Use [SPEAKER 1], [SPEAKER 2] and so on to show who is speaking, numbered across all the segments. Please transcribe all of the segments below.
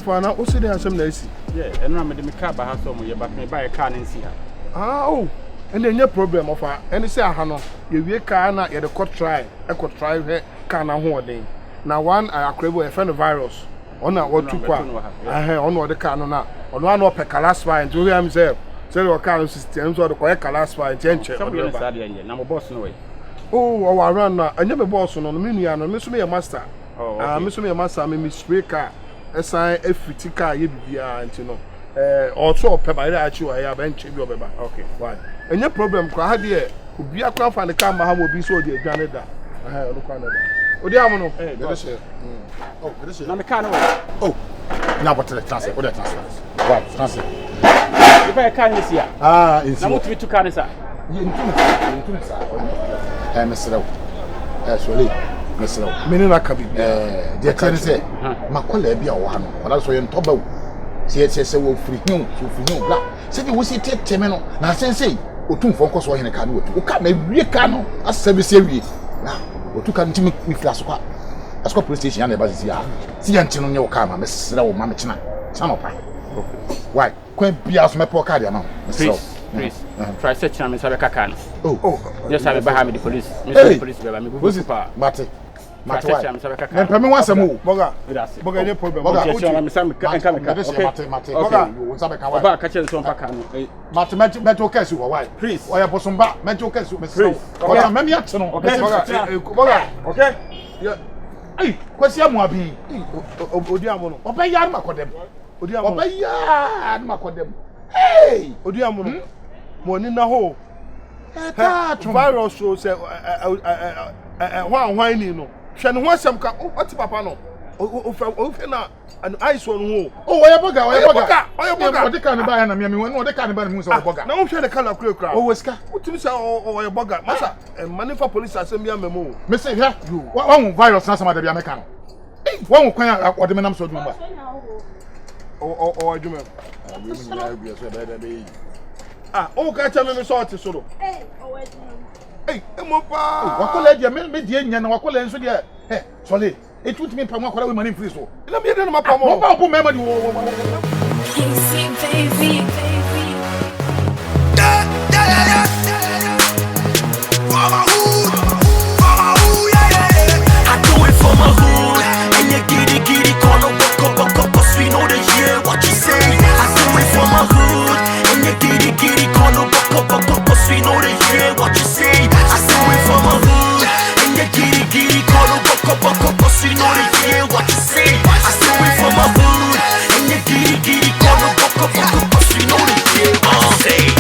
[SPEAKER 1] For now, what's the answer?
[SPEAKER 2] Yeah, and I'm the car by house or you back me buy a car and see her.
[SPEAKER 1] Oh, and then your problem of her. And say, Hano, you car na you could try. I could try her car na holding. Now one I crave a friend of virus. On a what 2 I have on the car na. On one up a calaspa and to himself. Say your car systems or the correct calaspa and change.
[SPEAKER 2] I'm a boss no way.
[SPEAKER 1] Oh, I run now. I never boss on the minion and miss me a master.
[SPEAKER 2] Oh,
[SPEAKER 1] miss me a master, me spray car. Assign a fitty car, you be and you know. Also, pepper, I have bench your baby. Okay, why? And your problem, crowd here, who be a crowd and the camera will be so dear, Canada. I have no Canada. Oh, dear, hey, this is oh, this is not the car. Oh, now what the transfer? What the transfer? What transfer?
[SPEAKER 2] If I can't see her.
[SPEAKER 1] Ah, it's
[SPEAKER 2] not to Canada.
[SPEAKER 1] You Mr. Actually. Meaning I can be the can say, Macaulay be a one, but also in Tobo. See, it says, will free him, black. Said you will see take Temeno, now say, or 2 focus on a canoe, who come a real canoe, as service every now, or 2 can me class. As co police station, and see until your car, Miss Row, Mamachina, some of why, quite be as my poor cardian.
[SPEAKER 2] Please, try searching and Mr. Kakan. Oh, yes, I will buy me the police.
[SPEAKER 1] Mr.
[SPEAKER 2] Police, who's it? Mate.
[SPEAKER 1] And Pammy wants a move. Boga, no problem. Okay, catch some back. Mental case, why? Please, or I some back, mental case, Miss. Okay, many action. Okay, yeah. Hey, what's your mobi? Odiamono, obey Yarma Codem. Obey Yarma Codem. Hey, Odiamono, Monina Ho. Virus shows one whining. Shan want some what's Papa no? An ice on who? Oh, I boga, what the can buy and I mean, when they can buy the moose or boga. No, share the color crack. Oh, Whisker, what to say or a boga, Massa, and money for police assembly and memo. Mr. Here, you one virus, not some other American. One will cry out what the man so do. Oh, I do. Ah, oh, catch me sort of solo. Hey, what call you make me and what call you there? Hey, sorry, it would mean Pama with money free so. Let me know my Pama. Baby. I do it for my hood, and you giddy, call up, cause we know the year what you say. I do it for my hood, and you giddy, call up, cause we know the year what you say. I do it for my hood, and you giddy, call up, cause we know the year what you say. I do it for my hood, and you giddy, call up, cause we know the year what you say.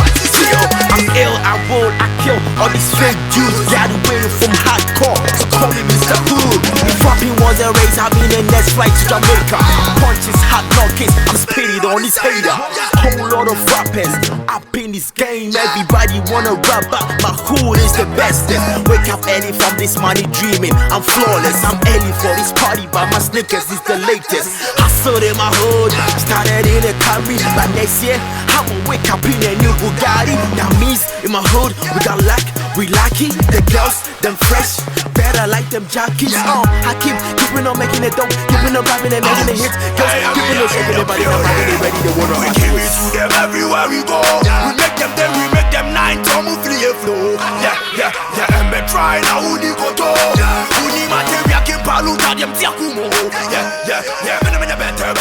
[SPEAKER 1] I'm ill, I roll, I kill all these fake Jews. Got away from hardcore, so call me Mr. Hood. If rapping was a race, I'll be the next flight to Jamaica. Punches, hot knockers, I'm spitting on this hater. Whole lot of rappers up in this game. Everybody wanna rap, but my hood is the bestest. Wake up early from this money dreaming. I'm flawless, I'm early for this party, but my sneakers is the latest. Hustle in my hood, started in a Camry, but next year I'ma wake up in a new Bugatti. That means in my hood we got luck, we lucky. The girls, them fresh, better like them jockeys. I keeping on making it dope, keeping on rapping and making the hits. Girls, keeping on shaking their body, now they ready to water. We give it to them everywhere we go. We make them 9 to move free flow. Yeah, and me try now who di go to. Who ni material can palu ta them tia kumo. Yeah, me better.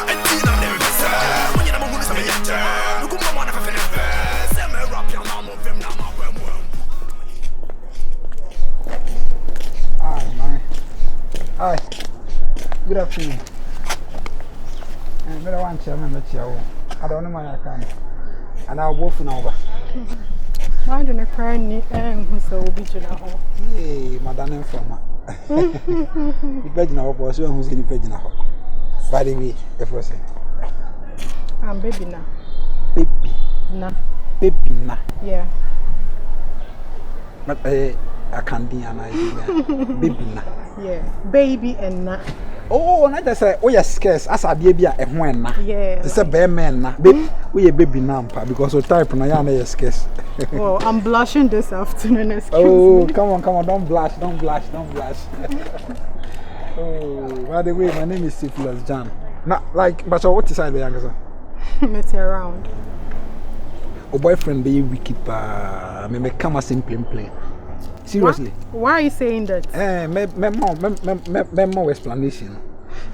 [SPEAKER 1] And tina me better. When you know who's me better. Look who wanna for the best. Say me rap your mama of him now my well. Hi, man. Hi. Good afternoon. I don't want to remember you. I don't know why I can. And I'll go for now. Why don't I cry? Who's so bitch now? Hey, Madame Informa. The page now, boss. Who's in the page now? By the way, if I say, I'm baby now. Baby now. Yeah. But I can't be an idea. Baby now. Yeah, baby and na. Oh, not just say, oh, you're scarce as a baby and when na. Yeah. It's a bear man na. Baby, we a baby nampa because we type na yana is scarce. Oh, I'm blushing this afternoon. Excuse me. Come on, don't blush. Oh, by the way, my name is Syphilis John.
[SPEAKER 3] Not like, but so what is I the younger?
[SPEAKER 4] Met around.
[SPEAKER 3] A boyfriend be wicked, me come as in plain. Seriously.
[SPEAKER 4] Why are you saying that?
[SPEAKER 3] More explanation.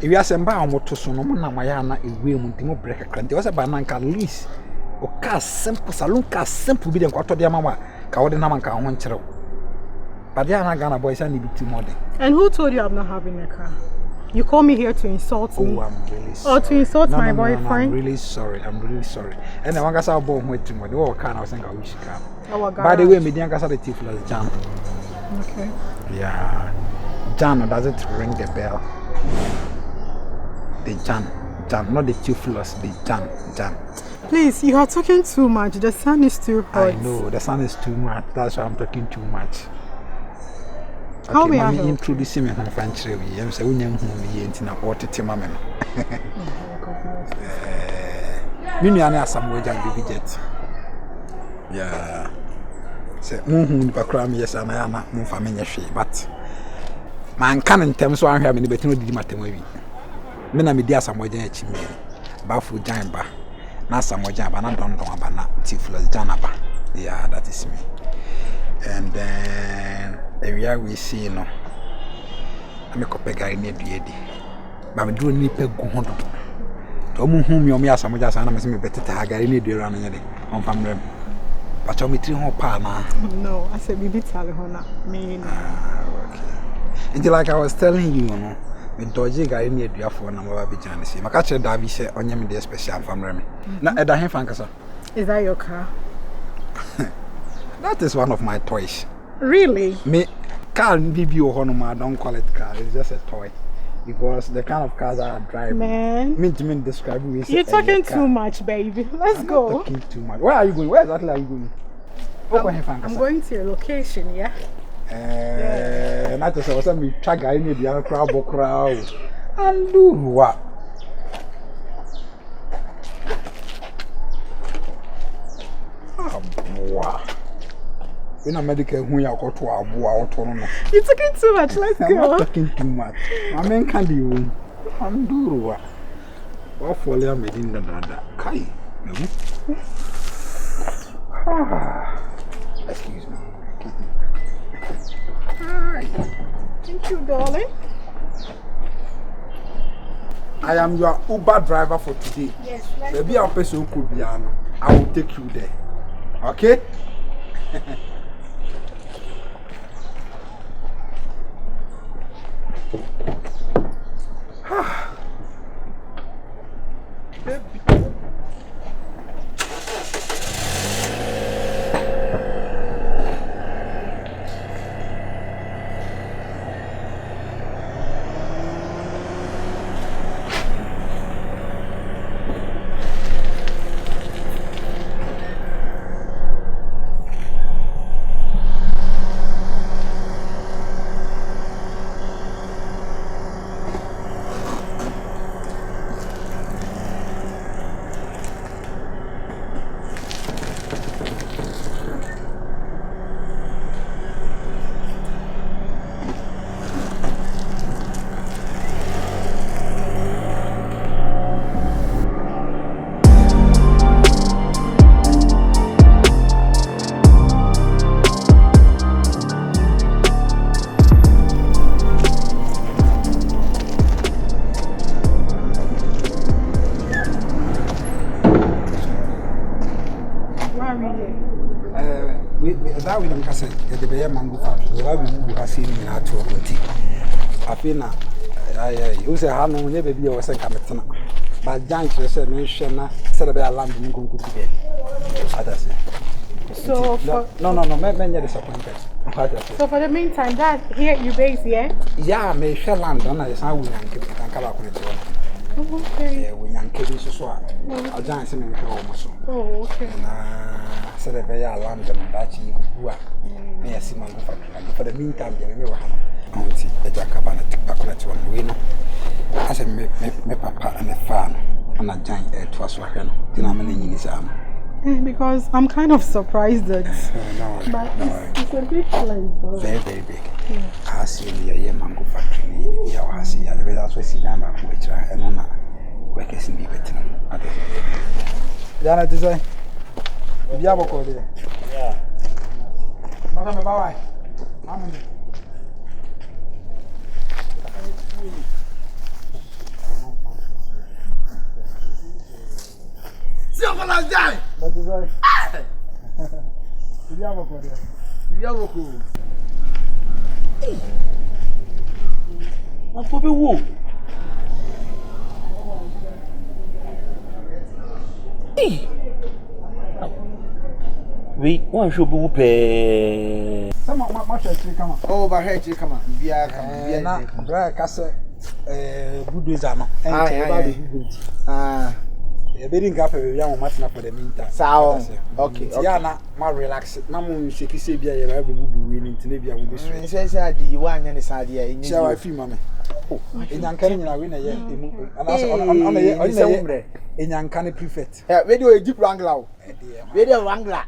[SPEAKER 3] If you are saying about what to so no na mayana e we mu break a crant. Was a banana lease. O car simple saloon car simple be the quarter de mama. Ka wode na man ka ho nkyere. But they are not Ghana boys and need too modern.
[SPEAKER 4] And who told you I'm not having a car? You call me here to insult me.
[SPEAKER 3] Oh, I'm really sorry.
[SPEAKER 4] Or to insult my boyfriend?
[SPEAKER 3] No, I'm really sorry. And then one guy's out born with him. What kind of thing I wish you can. By the way, me didn't get the Tiflas Jan.
[SPEAKER 4] Okay.
[SPEAKER 3] Yeah. Jan, does it ring the bell? The Jan, not the Tiflas, the Jan.
[SPEAKER 4] Please, you are talking too much. The sun is too hot.
[SPEAKER 3] I know, the sun is too much. That's why I'm talking too much. Okay,
[SPEAKER 4] how we are
[SPEAKER 3] introducing me to French. I'm saying we need to know what to mama. Me and some way baby jet. Yeah. Say bakram yes and I am not family but man can in terms so I have any better no did matter maybe. Me na me dia some way jan chimney. Ba fu jan ba. Na some way jan ba na don ba na tiflas janaba. Yeah, that is me. And then area we see no. I make up a guy near the eddy. But I'm doing nip a good hundred. Tom whom you may have some just and better to have guy near the run on family. But I'm meeting her partner.
[SPEAKER 4] No, I said, be telling her me.
[SPEAKER 3] Okay. And like I was telling you, no, with dodgy guy near the phone number of Bijanisi. My catcher Davy said on your media special family. Not at the hand, Fankasa.
[SPEAKER 4] Is that your car?
[SPEAKER 3] That is one of my toys.
[SPEAKER 4] Really?
[SPEAKER 3] Me can't give you a honor, I don't call it car, it's just a toy. Because the kind of cars I drive,
[SPEAKER 4] man,
[SPEAKER 3] mean to describe you.
[SPEAKER 4] You're talking too much, baby. Let's go.
[SPEAKER 3] Not talking too much. Where are you going? Where exactly are you going?
[SPEAKER 4] I'm going to your location, yeah?
[SPEAKER 3] And I just was me try guy in the other crowd and do what? Wow. In America, when you go to our boy,
[SPEAKER 4] you're talking too much. Let's go.
[SPEAKER 3] I'm not talking too much. My man can't do. I'm do what? What for? I'm making the other. Kai. Excuse me.
[SPEAKER 4] Hi. Thank you, darling.
[SPEAKER 3] I am your Uber driver for today.
[SPEAKER 4] Yes.
[SPEAKER 3] Maybe our person could be I will take you there. Okay? That we don't say the bear mango farm. We have seen in our tour. I feel now, you say, how long never be was a cametana. But giant said, no, Shana said about land and go to bed.
[SPEAKER 4] So,
[SPEAKER 3] no, many disappointed.
[SPEAKER 4] So, for the meantime, that here you base, yeah?
[SPEAKER 3] Yeah, may shall land on us. I will give it and come up with it.
[SPEAKER 4] Okay.
[SPEAKER 3] Yeah, we yank it so swap. A giant in the home.
[SPEAKER 4] Oh, okay.
[SPEAKER 3] Said a very land and that you may see my for the meantime, you may have auntie, a jacabana to back at one window. As I met papa and a farm and a giant air to us, denominating his arm.
[SPEAKER 4] Because I'm kind of surprised that. But it's a big place.
[SPEAKER 3] Very, very big. I see the mango factory. Yeah, I see. That's what see them back which and on we can see better. Jana to say, if you have a call there. Yeah. Madam, bye.
[SPEAKER 1] See how I die.
[SPEAKER 3] But is right. If you have a call there.
[SPEAKER 1] If you have a call. What for be who? We want to be whoopee.
[SPEAKER 3] Some of my church come on.
[SPEAKER 1] Oh, but hey, come on. Bia come.
[SPEAKER 3] Na, bra kase bulldozer no. E be din gafe we yan matna for the meantime.
[SPEAKER 1] Sao. Okay.
[SPEAKER 3] Ya na ma relax. Na mo sheki se bia ye ba bubu we ni ntine bia wo be straight.
[SPEAKER 1] Say adi wa anya ne sade ya enyi.
[SPEAKER 3] Sha wa fi mame. Enyankan nyina we na ye emu. Ana ye onye enyankan prefect.
[SPEAKER 1] We dey Jeep Wrangler. We dey Wrangler.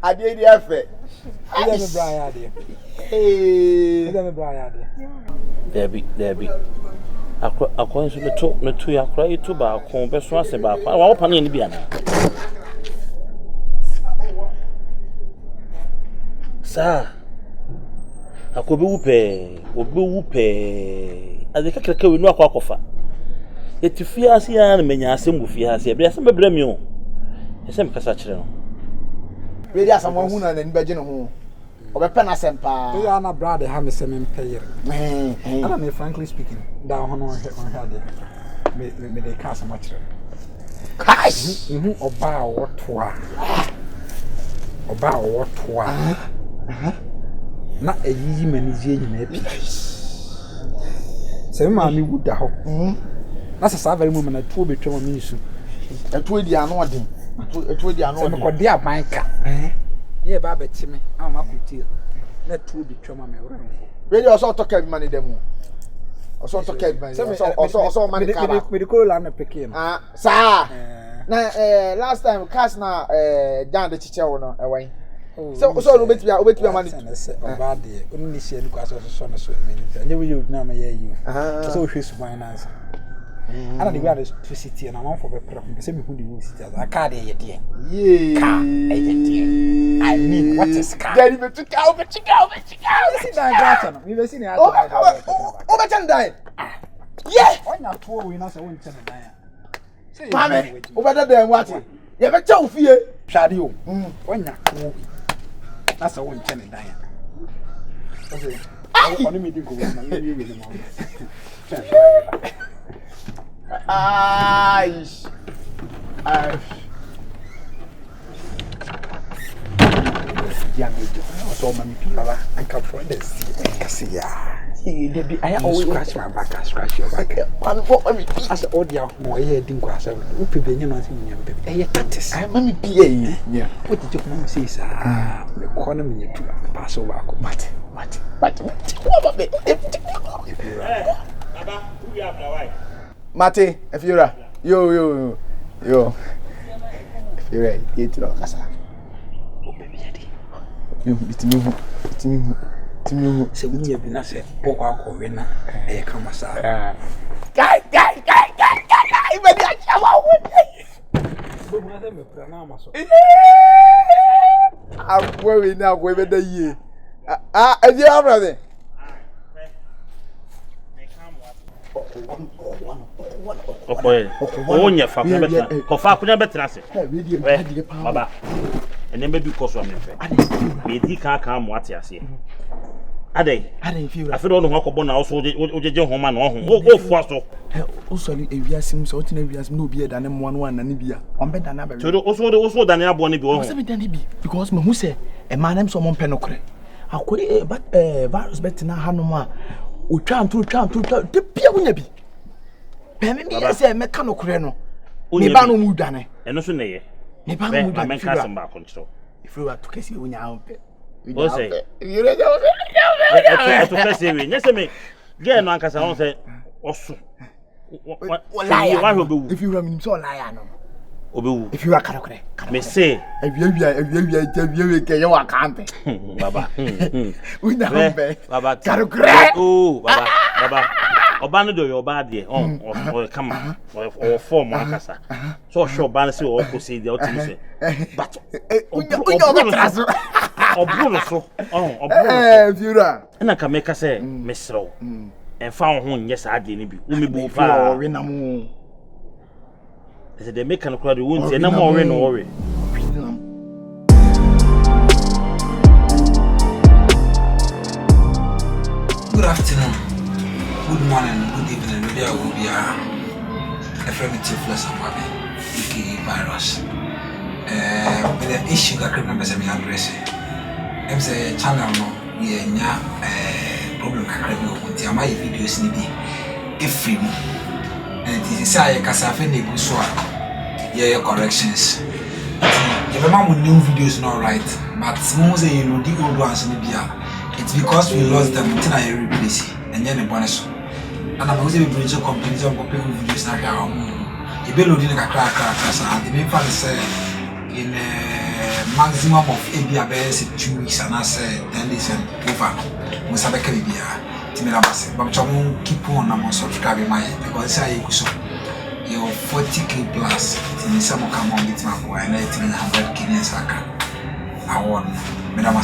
[SPEAKER 1] Adi dey afa.
[SPEAKER 3] Ida me bra ya ade. Ida me bra ya ade.
[SPEAKER 5] Debi. Akwa nso ne to ya kra itu ba kon be so ase ba kwa wa pa na ni bia na sa akobe wupe ade kakaka we nu akwa akofa etifia ase ya na menya asem gufia ase bia asem bebre mi o esem kasa kire no
[SPEAKER 1] we dey asam hu na ni beje no ho obepe na sempa
[SPEAKER 3] we are na brother ha me sem empire ana me frankly speaking da hono on hade me dey cast much cash oba wotoa na eyiyi manizie nyina epi se ma mi wuda ho na sasa very moment na tuo betwa ma misu
[SPEAKER 1] etuo di ano odin etuo di ano
[SPEAKER 3] odin se me kodi abanka ye ba betime ama makuti na tuo betwa ma me wora
[SPEAKER 1] we dey also talk about money dem also talk about also money ka ba
[SPEAKER 3] me dey la na pikin
[SPEAKER 1] sa na last time cash na down the chiche wo no ewan so obetibia money
[SPEAKER 3] oba de oni sie ni kwaso so na so me ni anye we you na ma ye you so hwe su finance ana de we are to city na man for be prep be say me hu the city as a card ye de car I mean what is car
[SPEAKER 1] daddy be to cow
[SPEAKER 3] see that gata no we be see ni ata
[SPEAKER 1] o be chan dai yeah
[SPEAKER 3] onya to we na say won chan dai
[SPEAKER 1] mame o be da what ye be cha ofie
[SPEAKER 3] hwade o onya to na say won chan dai okay oni me di go na me we ni mo
[SPEAKER 1] Aish.
[SPEAKER 3] Yeah, me too. So many people I come from this. See ya. Debbie, I always scratch my back, scratch your back. As the audio, more here didn't go ourselves. Who be any nothing, baby. Tatis. I mammy PA. Yeah. What did your mom say, sir? The corner minute to pass over. But. If you're right. Who you have the wife?
[SPEAKER 1] Mate, if you're right. Yo. If you're right, get to Kasa.
[SPEAKER 3] Oh, baby,
[SPEAKER 1] it's me.
[SPEAKER 3] Se unye bi na se pokwa akọwe na e ka masa
[SPEAKER 1] Guy ibedi achawa wo
[SPEAKER 3] bo mu na se me pra na amaso
[SPEAKER 1] we na we be da yie eje brother
[SPEAKER 5] okoye onya fa ko betra ko fa ko nya betra se baba ene be bi ko so amefe me di ka mo ate ase adai
[SPEAKER 1] fiura
[SPEAKER 5] afi do no akọbọ na so ojeje homa na ohun o fu aso
[SPEAKER 1] o so ni ewiasim so tina ewiasim no bi e dane mo no anane bia on be dane abawe
[SPEAKER 5] so so dane abo ne bi ohun
[SPEAKER 1] o se be dane bi because me hu se e ma nam so mo pe no kore akore virus bet na hanom a o twa de bia wonya bi be me bi se me ka no kore no ne ba no mu dane
[SPEAKER 5] eno so ne ye
[SPEAKER 1] ne ba no mu dane
[SPEAKER 5] me ka se ba kontrol
[SPEAKER 1] fiura to kesi wonya ampe
[SPEAKER 5] o say to kesi we nyese me ge no ankasa won say oso
[SPEAKER 1] wa obewu if you run so lie no
[SPEAKER 5] obewu
[SPEAKER 1] if you are karakore
[SPEAKER 5] me say
[SPEAKER 1] awia ke ye wa kampe
[SPEAKER 5] baba
[SPEAKER 1] una humbe
[SPEAKER 5] baba
[SPEAKER 1] karakore
[SPEAKER 5] oh baba Baba, Obana do your body, or come or form one cassa. So sure, Banner say or say the ultimate. But, Bruno, and I can make us say, Miss Row, and found home, yes, I didn't be. Umi Bufa, Renamo. They make an crowd wounds and no more rain or worry.
[SPEAKER 3] Good afternoon, good morning, good evening. Maybe I will be a affirmative plus a virus. With the issue that members are addressing. I'm saying channel no, we are problem. I with the my videos need if free. And it is I can say good so yeah corrections. If a man with new videos not right, but most you know the old ones in the it's because we lost them until I replace it and then the bonus. And I'm going to bring some companies on people videos now. You be loading a crack and the main part is in a maximum of 8 days, 2 weeks, and I say 10 days and over. We have a Caribbean. Timmy, but I keep on subscribing my because I so you're 40k plus. Some come on with my boy and 100 Kenyans. I want Madam